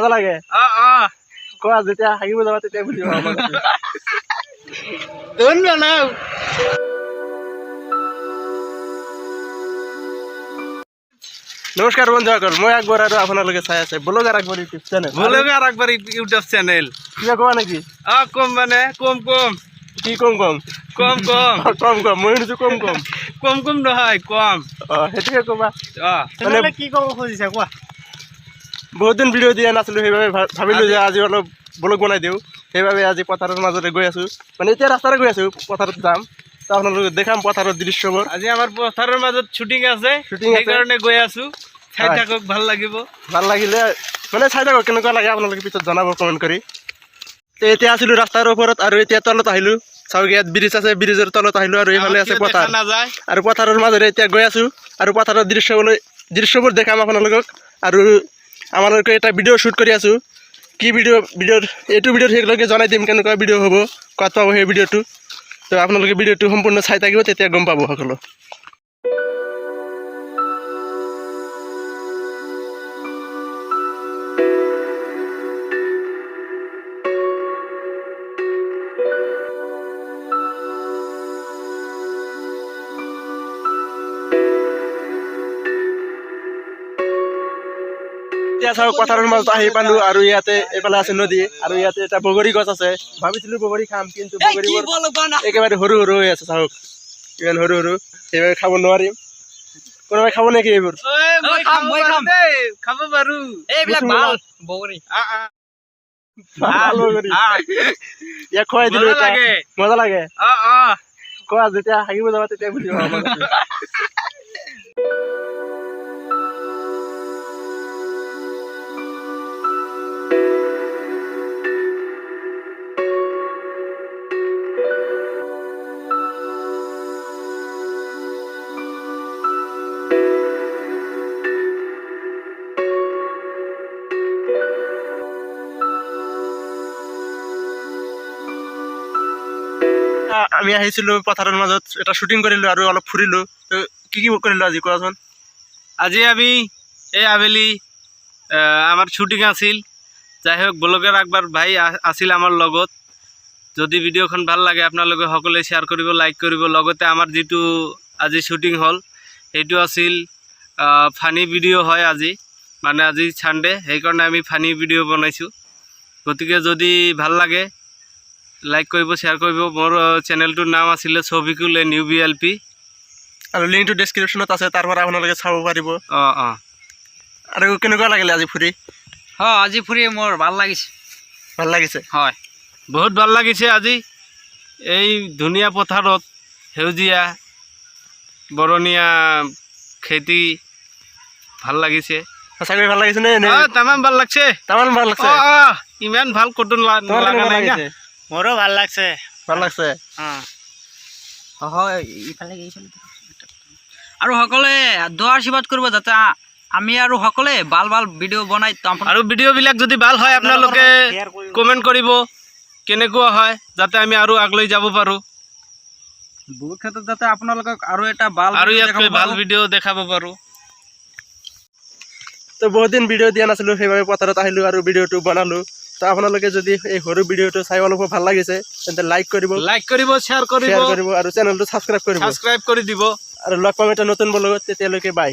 মজা লাগে কোৱা যেতিয়া হাগিব যাবা তেতিয়া বুজি পাবা নমস্কাৰ বন্ধুসকল মই আকবৰ আৰু আপোনালোকে চাই আছে ব্লগাৰ আকবৰ ইউটিউব চেনেল কিবা কোৱা নেকি কম মানে কম কি কম মই শুনিছো কম নহয় কম সেইটোকে ক'বা মানে কি ক'ব খুজিছা কোৱা বহুত দিন ভিডিঅ' দিয়া নাছিলোঁ সেইবাবে ভাবিলোঁ যে আজি অলপ ব্লগ বনাই দিওঁ সেইবাবে আজি পথাৰৰ মাজতে গৈ আছোঁ মানে এতিয়া ৰাস্তাৰে গৈ আছোঁ পথাৰত যাম তো আপোনালোকে দেখাম পথাৰৰ দৃশ্যবোৰ আজি আমাৰ পথাৰৰ মাজত শ্বুটিং আছে সেইকাৰণে গৈ আছোঁ চাই থাকক ভাল লাগিলে মানে চাই থাকক কেনেকুৱা লাগে আপোনালোকে পিছত জনাব কমেণ্ট কৰি তো এতিয়া আছিলোঁ ৰাস্তাৰ ওপৰত আৰু এতিয়া তলত আহিলোঁ চাওক ইয়াত ব্ৰিজ আছে ব্ৰিজৰ তলত আহিলোঁ আৰু এইফালে আছে পথাৰ আৰু পথাৰৰ মাজেৰে এতিয়া গৈ আছোঁ আৰু পথাৰৰ দৃশ্যবোৰ দেখাম আপোনালোকক আৰু আমালোকে এটা ভিডিঅ' শ্বুট কৰি আছোঁ কি ভিডিঅ'ৰ এইটো ভিডিঅ'ত সেইলৈকে জনাই দিম কেনেকুৱা ভিডিঅ' হ'ব ক'ত পাব সেই ভিডিঅ'টো তো আপোনালোকে ভিডিঅ'টো সম্পূৰ্ণ চাই থাকিব তেতিয়া গম পাব সকলো এতিয়া চাওক পথাৰৰ মাজত আহি পালো আৰু ইয়াতে এইফালে আছে নদী আৰু ইয়াতে এটা বগৰী গছ আছে ভাবিছিলোঁ বগৰী খাম কিন্তু বগৰীবোৰ একেবাৰে সৰু হৈ আছে চাওক ইমান সৰু সেইবাবে খাব নোৱাৰিম কোনোবাই খাব নেকি এইবোৰ খাব পাৰোঁ ইয়াক খুৱাই দিলোঁ মজা লাগে কোৱা যেতিয়া হাগিব যাবা তেতিয়া বুজি পাবা আমি আহিছিলোঁ পথাৰৰ মাজত এটা শ্বুটিং কৰিলোঁ আৰু অলপ ফুৰিলোঁ তো কি কৰিলোঁ আজি কোৱাচোন আজি আমি এই আবেলি আমাৰ শ্বুটিং আছিল যাই হওক ব্লগাৰ আকবৰ ভাই আছিল আমাৰ লগত যদি ভিডিঅ'খন ভাল লাগে আপোনালোকে সকলোৱে শ্বেয়াৰ কৰিব লাইক কৰিব লগতে আমাৰ যিটো আজি শ্বুটিং হ'ল সেইটো আছিল ফানি ভিডিঅ' হয় আজি মানে আজি ছানডে সেইকাৰণে আমি ফানি ভিডিঅ' বনাইছোঁ গতিকে যদি ভাল লাগে লাইক কৰিব শ্বেয়াৰ কৰিব মোৰ চেনেলটোৰ নাম আছিলে ছবিকুল NUBLP আৰু লিংকটো ডেছক্ৰিপশ্যনত আছে তাৰ পৰা আপোনালোকে চাব পাৰিব আৰু কেনেকুৱা লাগিলে আজি ফুৰি আজি ফুৰি মোৰ ভাল লাগিছে হয় বহুত ভাল লাগিছে আজি এই ধুনীয়া পথাৰত সেউজীয়া বৰণীয়া খেতি ভাল লাগিছে সঁচাকৈ ভাল লাগিছে নে তামাম ভাল লাগছে ইমান ভাল কটন লগা নাই না মোৰো ভাল লাগছে আৰু সকলোৱে দোৱাৰ আশীৰ্বাদ কৰিব যাতে আমি আৰু সকলোৱে ভাল ভিডিঅ' বনাই আৰু ভিডিঅ'বিলাক যদি ভাল হয় আপোনালোকে কমেণ্ট কৰিব কেনেকুৱা হয় যাতে আমি আৰু আগলৈ যাব পাৰোঁ বহুত ক্ষেত্ৰত যাতে আপোনালোকক আৰু এটা ইয়াতকৈ ভাল ভিডিঅ' দেখাব পাৰোঁ তো বহুত দিন ভিডিঅ' দিয়া নাছিলোঁ সেইবাবে পথাৰত আহিলোঁ আৰু ভিডিঅ'টো বনালোঁ তো আপোনালোকে যদি এই সৰু ভিডিঅ'টো চাই অলপ ভাল লাগিছে তেন্তে লাইক কৰিব শ্বেয়াৰ কৰিব আৰু চেনেলটো ছাবস্ক্ৰাইব কৰিব কৰি দিব আৰু লগ পাম এটা নতুন ব্লগত তেতিয়ালৈকে বাই